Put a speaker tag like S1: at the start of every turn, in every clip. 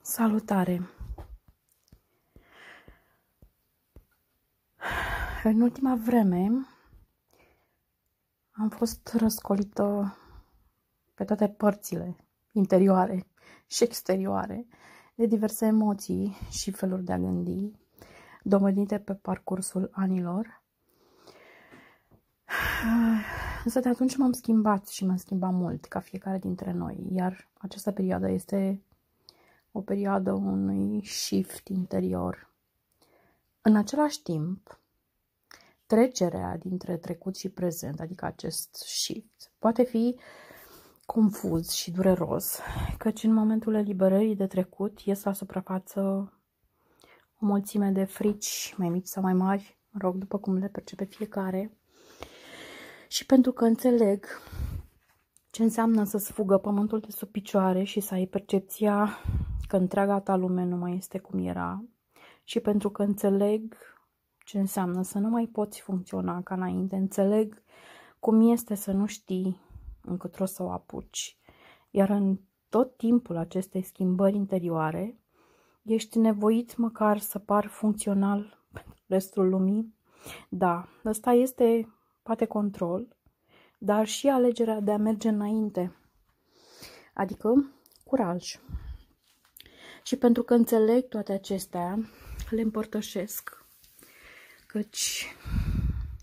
S1: Salutare! În ultima vreme am fost răscolită pe toate părțile interioare și exterioare de diverse emoții și feluri de a gândi dovedite pe parcursul anilor. Însă de atunci m-am schimbat și m-am schimbat mult, ca fiecare dintre noi, iar această perioadă este o perioadă unui shift interior. În același timp, trecerea dintre trecut și prezent, adică acest shift, poate fi confuz și dureros, căci în momentul eliberării de trecut ies la suprafață o mulțime de frici, mai mici sau mai mari, după cum le percepe fiecare, și pentru că înțeleg ce înseamnă să-ți fugă pământul de sub picioare și să ai percepția că întreaga ta lume nu mai este cum era, și pentru că înțeleg ce înseamnă să nu mai poți funcționa ca înainte, înțeleg cum este să nu știi încotro să o apuci, iar în tot timpul acestei schimbări interioare ești nevoit măcar să par funcțional pentru restul lumii. Da, ăsta este poate control, dar și alegerea de a merge înainte, adică curaj. Și pentru că înțeleg toate acestea, le împărtășesc, căci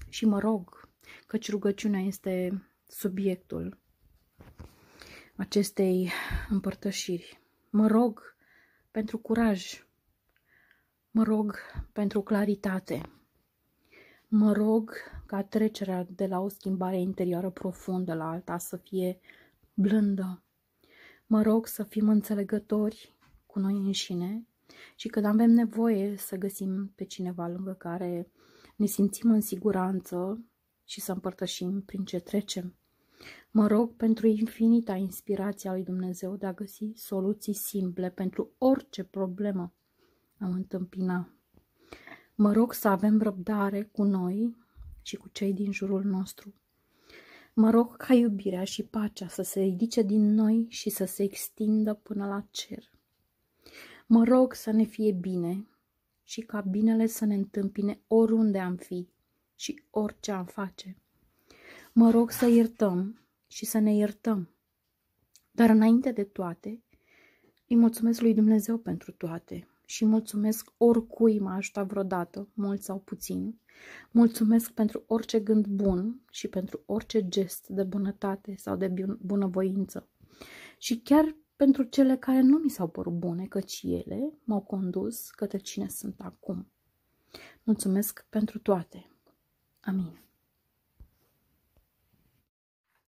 S1: și mă rog, căci rugăciunea este subiectul acestei împărtășiri. Mă rog pentru curaj, mă rog pentru claritate, mă rog ca trecerea de la o schimbare interioară profundă la alta să fie blândă. Mă rog să fim înțelegători cu noi înșine și când avem nevoie să găsim pe cineva lângă care ne simțim în siguranță și să împărtășim prin ce trecem. Mă rog pentru infinita inspirație a lui Dumnezeu de a găsi soluții simple pentru orice problemă am întâmpina. Mă rog să avem răbdare cu noi și cu cei din jurul nostru. Mă rog ca iubirea și pacea să se ridice din noi și să se extindă până la cer. Mă rog să ne fie bine și ca binele să ne întâmpine oriunde am fi și orice am face. Mă rog să iertăm și să ne iertăm. Dar înainte de toate, îi mulțumesc lui Dumnezeu pentru toate și mulțumesc oricui m-a ajutat vreodată, mult sau puțin. Mulțumesc pentru orice gând bun și pentru orice gest de bunătate sau de bunăvoință. Și chiar pentru cele care nu mi s-au părut bune, căci ele m-au condus către cine sunt acum. Mulțumesc pentru toate. Amin.